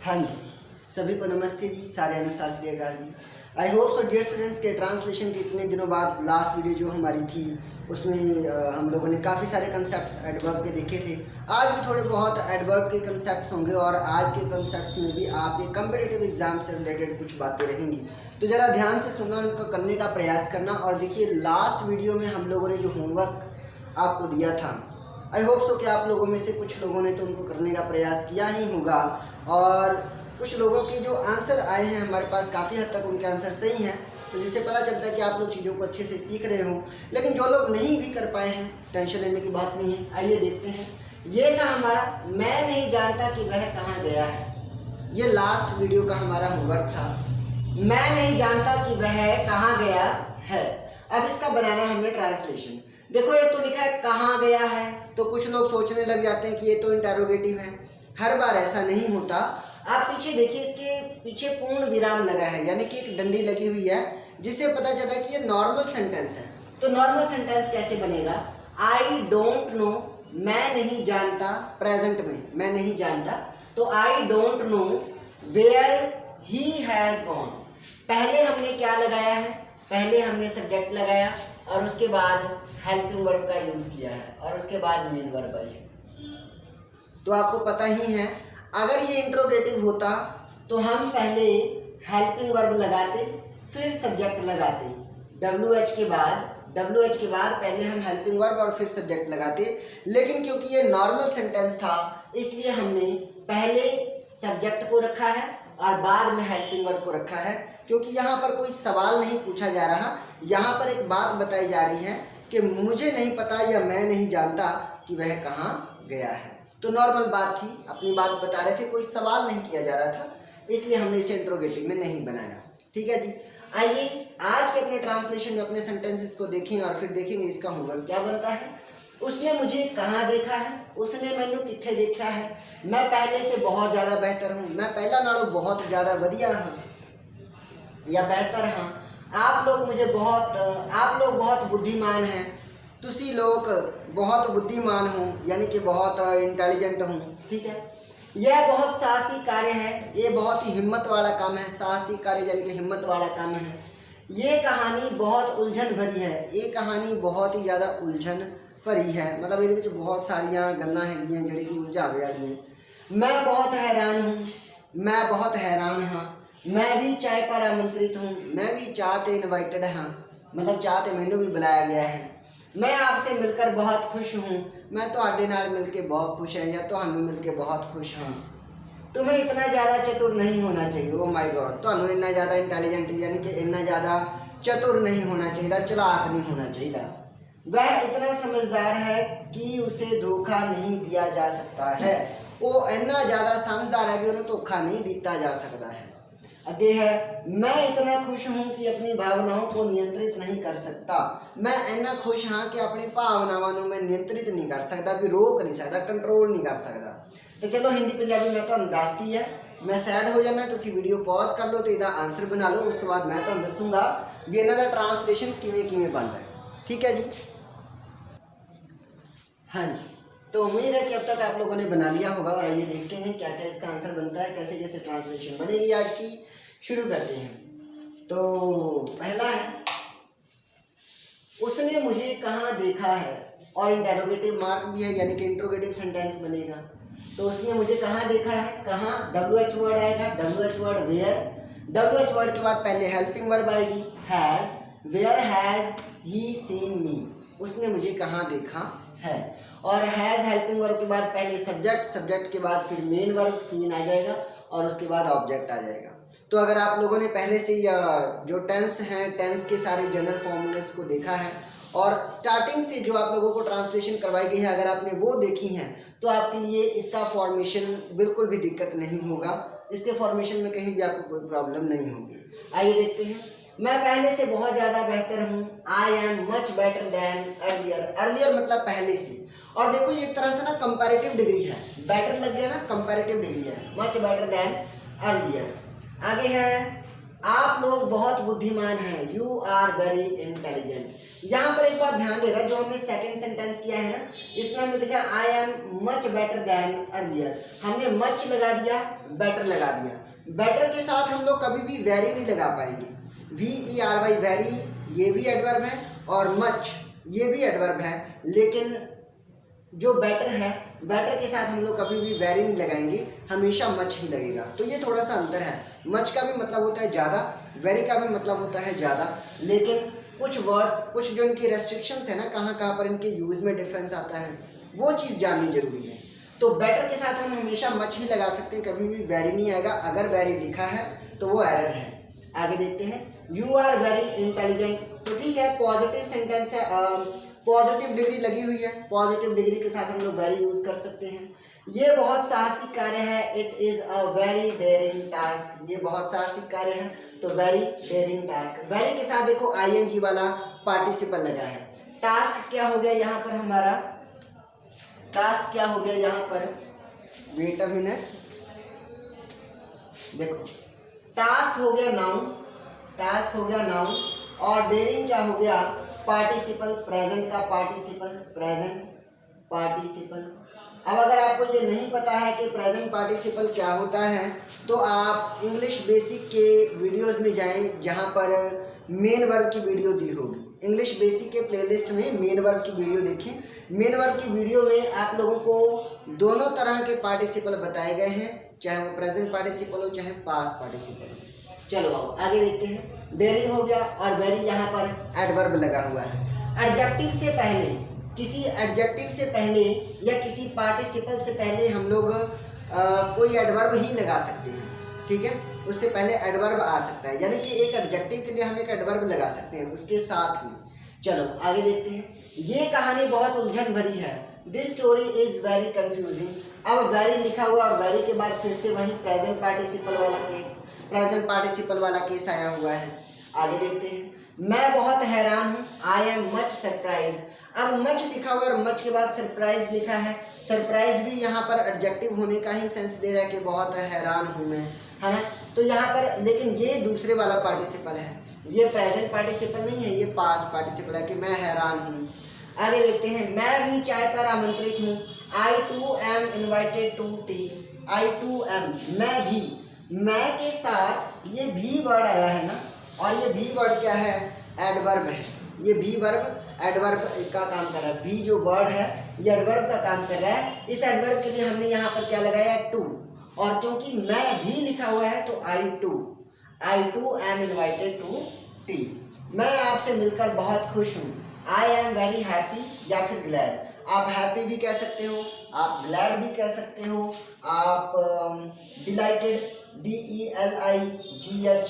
हाँ जी, सभी को नमस्ते जी, सारे अनुशास्त्रीय अकाल जी। I hope so dear students के ट्रांसलेशन के इतने दिनों बाद लास्ट वीडियो जो हमारी थी उसमें हम लोगों ने काफ़ी सारे कंसेप्ट्स एडवर्ब के देखे थे। आज भी थोड़े बहुत एडवर्ब के कंसेप्ट्स होंगे और आज के कंसेप्ट्स में भी आपके कम्पिटिटिव एग्जाम से रिलेटेड कुछ बातें रहेंगी, तो ज़रा ध्यान से सुनना, उनको करने का प्रयास करना। और देखिए, लास्ट वीडियो में हम लोगों ने जो होमवर्क आपको दिया था, आई होप सो कि आप लोगों में से कुछ लोगों ने तो उनको करने का प्रयास किया ही होगा और कुछ लोगों के जो आंसर आए हैं हमारे पास काफ़ी हद तक उनके आंसर सही हैं, तो जिससे पता चलता है कि आप लोग चीज़ों को अच्छे से सीख रहे हो। लेकिन जो लोग नहीं भी कर पाए हैं, टेंशन लेने की बात नहीं है। आइए देखते हैं। ये था हमारा मैं नहीं जानता कि वह कहाँ गया है। ये लास्ट वीडियो का हमारा होमवर्क था, मैं नहीं जानता कि वह कहाँ गया है। अब इसका बनाना हमने ट्रांसलेशन। देखो, ये तो लिखा है कहाँ गया है, तो कुछ लोग सोचने लग जाते हैं कि ये तो इंटरोगेटिव है। हर बार ऐसा नहीं होता। आप पीछे देखिए, इसके पीछे पूर्ण विराम लगा है, यानी कि एक डंडी लगी हुई है, जिससे पता चला कि ये नॉर्मल सेंटेंस है। तो नॉर्मल सेंटेंस कैसे बनेगा? आई डोंट नो, मैं नहीं जानता, प्रेजेंट में मैं नहीं जानता, तो I don't know where he has gone. पहले हमने क्या लगाया है? पहले हमने सब्जेक्ट लगाया और उसके बाद हेल्पिंग वर्ब का यूज किया है और उसके बाद मेन वर्ब आई है। तो आपको पता ही है, अगर ये इंट्रोगेटिव होता तो हम पहले हेल्पिंग वर्ब लगाते, फिर सब्जेक्ट लगाते। WH के बाद पहले हम हेल्पिंग वर्ब और फिर सब्जेक्ट लगाते। लेकिन क्योंकि ये नॉर्मल सेंटेंस था, इसलिए हमने पहले सब्जेक्ट को रखा है और बाद में हेल्पिंग वर्ब को रखा है। क्योंकि यहाँ पर कोई सवाल नहीं पूछा जा रहा, यहाँ पर एक बात बताई जा रही है कि मुझे नहीं पता या मैं नहीं जानता कि वह कहाँ गया है। तो नॉर्मल बात थी, अपनी बात बता रहे थे, कोई सवाल नहीं किया जा रहा था, इसलिए हमने इसे इंट्रोगेटिव में नहीं बनाया। ठीक है जी। आइए आज के अपने ट्रांसलेशन में अपने सेंटेंसेस को देखें और फिर देखेंगे इसका होमवर्क क्या बनता है। उसने मुझे कहाँ देखा है? उसने मैनू किथे देखा है? मैं पहले से बहुत ज़्यादा बेहतर हूँ, मैं पहला नालों बहुत ज़्यादा वधिया हूँ या बेहतर हाँ। आप लोग बहुत बुद्धिमान हैं, तुसी लोग बहुत बुद्धिमान हो, यानी कि बहुत इंटेलिजेंट हूँ। ठीक है। यह बहुत साहसी कार्य है, ये बहुत ही हिम्मत वाला काम है। साहसी कार्य यानी कि हिम्मत वाला काम है। ये कहानी बहुत उलझन भरी है, ये कहानी बहुत ही ज़्यादा उलझन भरी है, मतलब ये बहुत सारियाँ गल्लां हैगियां जिहड़ी कि उलझावे वाली हैं। मैं बहुत हैरान हूँ, मैं बहुत हैरान हाँ। मैं भी चाय पर आमंत्रित हूँ, मैं भी चाह ते इनवाइटेड हाँ, मतलब चाह ते मैनू भी बुलाया गया है। मैं आपसे मिलकर बहुत खुश हूँ, मैं तुहाडे नाल मिलके बहुत खुश है या तुहानू मिलके बहुत खुश हाँ। तुम्हें इतना ज़्यादा चतुर नहीं होना चाहिए। ओ माय गॉड, तुहानू इतना ज़्यादा इंटेलिजेंट यानी कि इतना ज़्यादा चतुर नहीं होना चाहिए, चलाक नहीं होना चाहिए। वह इतना समझदार है कि उसे धोखा नहीं दिया जा सकता है। वो इतना ज़्यादा समझदार है कि उन्हें धोखा नहीं दिता जा सकता है। आगे है, मैं इतना खुश हूँ कि अपनी भावनाओं को नियंत्रित नहीं कर सकता। मैं इतना खुश हाँ कि अपनी भावनाओं को मैं नियंत्रित नहीं कर सकता, भी रोक नहीं सकता, कंट्रोल नहीं कर सकता। तो चलो हिंदी पंजाबी मैं तो दसती है, मैं सैड हो जाना, तुसी वीडियो पॉज कर लो तो इसका आंसर बना लो, उस तो बाद मैं तो दसूँगा भी इन्हां दा ट्रांसलेशन किवें बनता है। ठीक है जी। हाँ जी, तो उम्मीद है कि अब तक आप लोगों ने बना लिया होगा और आइए देखते हैं क्या क्या इसका आंसर बनता है, कैसे कैसे ट्रांसलेशन बनेगी आज की। शुरू करते हैं। तो पहला है, उसने मुझे कहाँ देखा है, और इंटरोगेटिव मार्क भी है, यानी कि इंट्रोगेटिव सेंटेंस बनेगा। तो उसने मुझे कहाँ देखा है, कहाँ WH वर्ड आएगा, WH word where. WH word के बाद पहले हेल्पिंग वर्ब आएगी has, where has he seen me, उसने मुझे कहाँ देखा है। और हैज़ हेल्पिंग वर्ब के बाद पहले सब्जेक्ट, सब्जेक्ट के बाद फिर मेन वर्ब सीन आ जाएगा और उसके बाद ऑब्जेक्ट आ जाएगा। तो अगर आप लोगों ने पहले से जो टेंस हैं, टेंस के सारे जनरल फॉर्मूलेस को देखा है और स्टार्टिंग से जो आप लोगों को ट्रांसलेशन करवाई गई है, अगर आपने वो देखी हैं, तो आपके लिए इसका फॉर्मेशन बिल्कुल भी दिक्कत नहीं होगा। इसके फॉर्मेशन में कहीं भी आपको कोई प्रॉब्लम नहीं होगी। आइए देखते हैं। मैं पहले से बहुत ज़्यादा बेहतर हूँ, I am much better than earlier. Earlier मतलब पहले से, और देखो ये एक तरह से ना कंपैरेटिव डिग्री है, बेटर लग गया ना, कंपैरेटिव डिग्री है, मच बेटर दैन अर्लियर। आगे है, आप लोग बहुत बुद्धिमान हैं, यू आर वेरी इंटेलिजेंट। यहाँ पर एक बात ध्यान देना, जो हमने सेकंड सेंटेंस किया है ना, इसमें हमने लिखा I am much better than earlier. हमने मच लगा दिया, बेटर लगा दिया। बेटर के साथ हम लोग कभी भी वेरी नहीं लगा पाएंगे। VERY वेरी ये भी एडवर्ब है और मच ये भी एडवर्ब है, लेकिन जो बेटर है, बेटर के साथ हम लोग कभी भी वेरी नहीं लगाएंगे, हमेशा मच ही लगेगा। तो ये थोड़ा सा अंतर है। मच का भी मतलब होता है ज़्यादा, वेरी का भी मतलब होता है ज़्यादा, लेकिन कुछ वर्ड्स, कुछ जो इनकी रेस्ट्रिक्शंस है ना, कहाँ कहाँ पर इनके यूज़ में डिफरेंस आता है, वो चीज़ जाननी जरूरी है। तो बेटर के साथ हम हमेशा मच ही लगा सकते हैं, कभी भी वेरी नहीं आएगा। अगर वेरी लिखा है तो वो एरर है। आगे देखते हैं, यू आर वेरी इंटेलिजेंट। तो ठीक है, पॉजिटिव सेंटेंस है, पॉजिटिव डिग्री लगी हुई है, पॉजिटिव डिग्री के साथ हम लोग वेरी यूज कर सकते हैं। ये बहुत साहसिक कार्य है, it is a very dairying task. ये बहुत साहसिक कार्य है, तो वेरी डेयरिंग टास्क। वेरी के साथ देखो ING वाला पार्टिसिपल लगा है। टास्क क्या हो गया यहाँ पर हमारा, टास्क क्या हो गया यहाँ पर, वेट अ मिनट, देखो टास्क हो गया नाउन, टास्क हो गया नाउन, और डेयरिंग क्या हो गया, पार्टिसिपल, प्रेजेंट का पार्टिसिपल, प्रेजेंट पार्टिसिपल। अब अगर आपको ये नहीं पता है कि प्रेजेंट पार्टिसिपल क्या होता है, तो आप इंग्लिश बेसिक के वीडियोस में जाएं, जहां पर मेन वर्ब की वीडियो दी होगी। इंग्लिश बेसिक के प्लेलिस्ट में मेन वर्ब की वीडियो देखें। मेन वर्ब की वीडियो में आप लोगों को दोनों तरह के पार्टिसिपल बताए गए हैं, चाहे वो प्रेजेंट पार्टिसिपल हो चाहे पास्ट पार्टिसिपल हो। चलो अब आगे देखते हैं। डेयरिंग हो गया और वेरी यहाँ पर एडवर्ब लगा हुआ है। एडजेक्टिव से पहले, किसी एडजेक्टिव से पहले या किसी पार्टिसिपल से पहले हम लोग कोई एडवर्ब ही लगा सकते हैं, ठीक है। उससे पहले एडवर्ब आ सकता है, यानी कि एक एडजेक्टिव के लिए हम एक एडवर्ब लगा सकते हैं उसके साथ में। चलो आगे देखते हैं। ये कहानी बहुत उलझन भरी है, this story is very confusing. अब वेरी लिखा हुआ और वेरी के बाद फिर से वही प्रेजेंट पार्टिसिपल वाला केस, प्रेजेंट पार्टिसिपल वाला केस आया हुआ है। आगे देखते हैं। मैं बहुत हैरान हूँ, आई एम मच सरप्राइज। अब मच लिखा हुआ और मच के बाद सरप्राइज लिखा है। सरप्राइज भी यहाँ पर एडजेक्टिव होने का ही सेंस दे रहा है कि बहुत हैरान हूँ मैं, है ना। तो यहाँ पर लेकिन ये दूसरे वाला पार्टिसिपल है, ये प्रेजेंट पार्टिसिपल नहीं है, ये पास्ट पार्टिसिपल है कि मैं हैरान हूँ। आगे देखते हैं। मैं भी चाय पर आमंत्रित हूँ, I too am invited to tea. I too am, मैं भी, मैं के साथ ये भी वर्ड आया है ना, और ये भी वर्ड क्या है, एडवर्ब है। ये भी वर्ब एडवर्ब का काम कर रहा है। भी जो वर्ड है ये एडवर्ब का काम कर रहा है। इस एडवर्ब के लिए हमने यहाँ पर क्या लगाया, टू, और क्योंकि मैं भी लिखा हुआ है तो I too am invited to tea. मैं आपसे मिलकर बहुत खुश हूँ, आई एम वेरी हैप्पी या फिर ग्लैड। आप हैप्पी भी कह सकते हो, आप ग्लैड भी कह सकते हो, आप डिलाइटेड DELIGHTED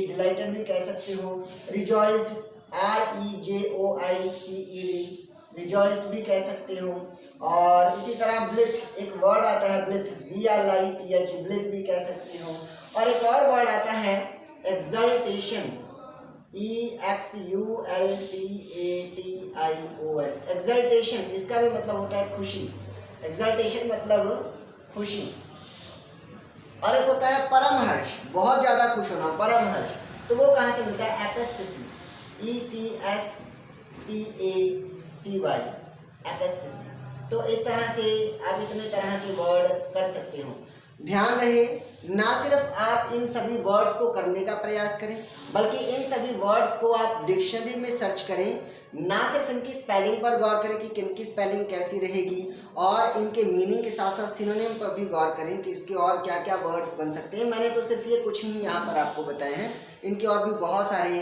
डिलाइटेड भी कह सकते हो, रिजॉइस्ड REJOICED रिजॉइस्ड भी कह सकते हो। और इसी तरह ब्लिथ, एक वर्ड आता है ब्लिथ, BLITH, ब्लिथ भी कह सकते हो। और एक और वर्ड आता है एक्सल्टेशन, EXULTATION, एक्सल्टेशन। इसका भी मतलब होता है खुशी, एक्सल्टेशन मतलब खुशी। और एक होता है परमहर्ष, बहुत ज़्यादा खुश होना, परमहर्ष। तो वो कहाँ से मिलता है, एपिस्टेसी, ECSTACY, एपिस्टेसी। तो इस तरह से आप इतने तरह के वर्ड कर सकते हो। ध्यान रहे, ना सिर्फ आप इन सभी वर्ड्स को करने का प्रयास करें, बल्कि इन सभी वर्ड्स को आप डिक्शनरी में सर्च करें। ना सिर्फ इनकी स्पेलिंग पर गौर करें कि किनकी स्पेलिंग कैसी रहेगी, और इनके मीनिंग के साथ साथ सिनोनिम पर भी गौर करें कि इसके और क्या क्या वर्ड्स बन सकते हैं। मैंने तो सिर्फ ये कुछ ही यहाँ पर आपको बताए हैं, इनके और भी बहुत सारे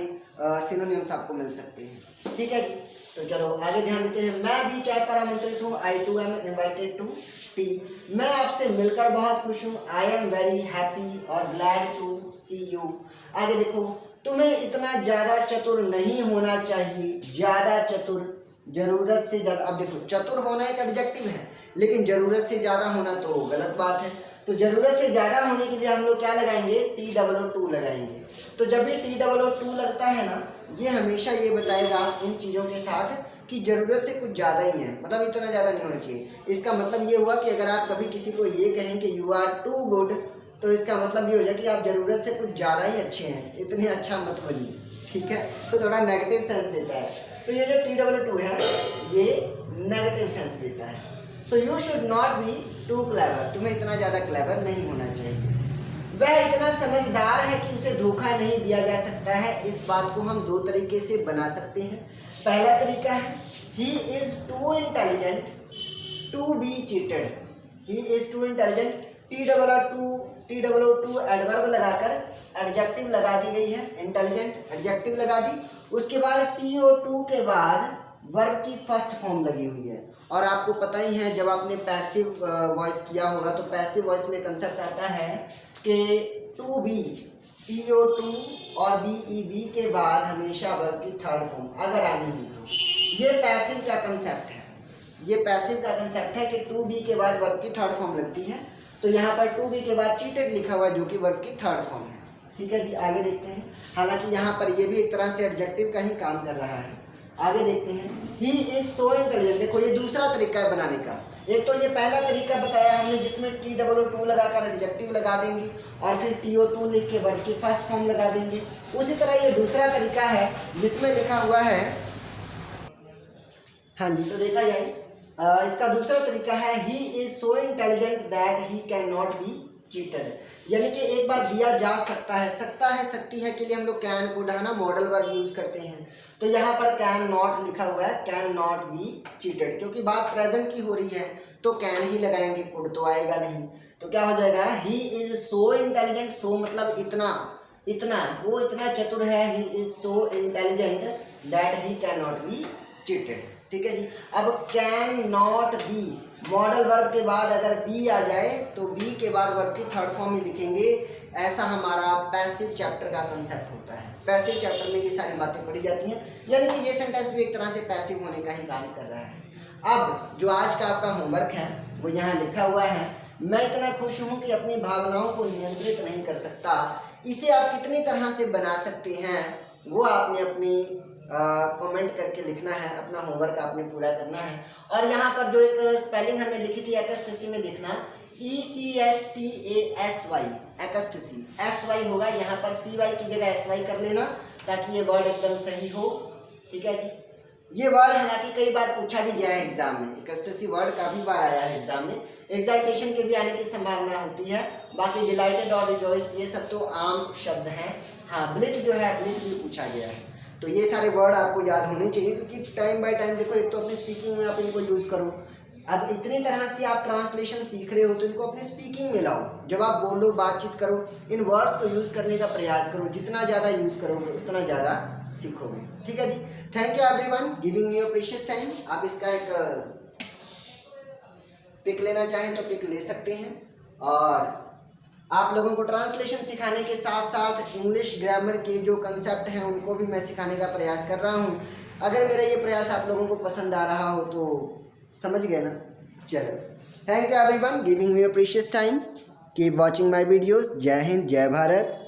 सिनोनिम्स आपको मिल सकते हैं, ठीक है जी। तो चलो आगे ध्यान देते हैं। मैं भी चाय पर आमंत्रित हूँ, I too am invited to tea। मैं आपसे मिलकर बहुत खुश हूँ, I am very happy और glad to see you। आगे देखो, तुम्हें इतना ज़्यादा चतुर नहीं होना चाहिए, ज़्यादा चतुर, जरूरत से ज़्यादा। अब देखो, चतुर होना एक एडजेक्टिव है, लेकिन ज़रूरत से ज़्यादा होना तो गलत बात है। तो ज़रूरत से ज़्यादा होने के लिए हम लोग क्या लगाएंगे, TOO लगाएंगे। तो जब भी TOO लगता है ना, ये हमेशा ये बताएगा इन चीज़ों के साथ कि ज़रूरत से कुछ ज़्यादा ही है, मतलब इतना ज़्यादा नहीं होना चाहिए। इसका मतलब ये हुआ कि अगर आप कभी किसी को ये कहें कि यू आर टू गुड, तो इसका मतलब ये हो जाए कि आप ज़रूरत से कुछ ज़्यादा ही अच्छे हैं, इतने अच्छा मत बनिए, ठीक है, तो थोड़ा नेगेटिव सेंस देता है। तो ये जो TW2 है ये नेगेटिव सेंस देता है। So you should not be too clever, तुम्हें इतना ज़्यादा क्लेवर नहीं होना चाहिए। वह इतना समझदार है कि उसे धोखा नहीं दिया जा सकता है। इस बात को हम दो तरीके से बना सकते हैं। पहला तरीका है he is too intelligent to be cheated. He is too intelligent, TW2 adverb लगाकर एडजेक्टिव लगा दी गई है, इंटेलिजेंट एडजेक्टिव लगा दी। उसके बाद TO2 के बाद वर्ब की फर्स्ट फॉर्म लगी हुई है। और आपको पता ही है जब आपने पैसिव वॉइस किया होगा तो पैसिव वॉइस में कंसेप्ट आता है कि टू बी, TO2 और BEB के बाद हमेशा वर्ब की थर्ड फॉर्म अगर आनी हुई तो। ये पैसिव का कंसेप्ट है, ये पैसिव का कंसेप्ट है कि टू बी के बाद वर्ब की थर्ड फॉर्म लगती है। तो यहाँ पर टू बी के बाद चीटेड लिखा हुआ जो कि वर्ब की थर्ड फॉर्म है। ठीक है जी, आगे देखते हैं। हालांकि यहाँ पर ये भी एक तरह से एडजेक्टिव का ही काम कर रहा है। आगे देखते हैं। ही इज सो इंटेलिजेंट, देखो ये दूसरा तरीका है बनाने का। एक तो ये पहला तरीका बताया हमने जिसमें TW2 लगाकर एडजेक्टिव लगा देंगे और फिर TO2 लिख के वर्ब की फर्स्ट फॉर्म लगा देंगे। उसी तरह ये दूसरा तरीका है जिसमें लिखा हुआ है, हाँ जी, तो देखा जाए इसका दूसरा तरीका है he is so intelligent that he can not be cheated. यानी कि एक बार दिया जा सकता है, सकती है के लिए हम लोग कैन को ना मॉडल वर्ब यूज करते हैं। तो यहाँ पर कैन नॉट लिखा हुआ है, कैन नॉट बी चीटेड, क्योंकि बात प्रेजेंट की हो रही है तो कैन ही लगाएंगे, कुड तो आएगा नहीं। तो क्या हो जाएगा, ही इज सो इंटेलिजेंट, सो मतलब इतना वो इतना चतुर है, he is so intelligent that he can not be cheated. ठीक है जी। अब can not be, modal verb के बाद अगर बी आ जाए तो बी के बाद वर्ब की थर्ड फॉर्म ही लिखेंगे। ऐसा हमारा पैसिव चैप्टर का कंसेप्ट होता है। पैसिव चैप्टर में ये सारी बातें पढ़ी जाती हैं, यानी कि ये सेंटेंस भी एक तरह से पैसिव होने का ही काम कर रहा है। अब जो आज का आपका होमवर्क है वो यहाँ लिखा हुआ है। मैं इतना खुश हूँ कि अपनी भावनाओं को नियंत्रित नहीं कर सकता। इसे आप कितनी तरह से बना सकते हैं वो आपने अपनी कमेंट करके लिखना है। अपना होमवर्क आपने पूरा करना है। और यहाँ पर जो एक स्पेलिंग हमने लिखी थी एक्सटेसी में लिखना, ECSTASY, एक्सटेसी, SY होगा, यहाँ पर CY की जगह SY कर लेना ताकि ये वर्ड एकदम सही हो। ठीक है जी। ये वर्ड हालांकि कई बार पूछा भी गया है एग्जाम में, एक्सटेसी वर्ड काफ़ी बार आया है एग्जाम में। एक्साल्टेशन के भी आने की संभावना होती है। बाकी डिलाइटेड और रिजॉइस्ड ये सब तो आम शब्द हैं। हाँ, ब्लिथ जो है, ब्लिथ भी पूछा गया है। तो ये सारे वर्ड आपको याद होने चाहिए, क्योंकि टाइम बाय टाइम देखो, एक तो अपनी स्पीकिंग में आप इनको यूज़ करो। अब इतनी तरह से आप ट्रांसलेशन सीख रहे हो तो इनको अपनी स्पीकिंग में लाओ। जब आप बोलो, बातचीत करो, इन वर्ड्स को यूज़ करने का प्रयास करो। जितना ज़्यादा यूज़ करोगे उतना ज़्यादा सीखोगे। ठीक है जी। Thank you everyone giving me your precious time. आप इसका एक पिक लेना चाहें तो पिक ले सकते हैं। और आप लोगों को ट्रांसलेशन सिखाने के साथ साथ इंग्लिश ग्रामर के जो कंसेप्ट हैं उनको भी मैं सिखाने का प्रयास कर रहा हूँ। अगर मेरा ये प्रयास आप लोगों को पसंद आ रहा हो तो समझ गए ना। चलो, thank you everyone giving me your precious time. Keep watching my videos. जय हिंद, जय भारत।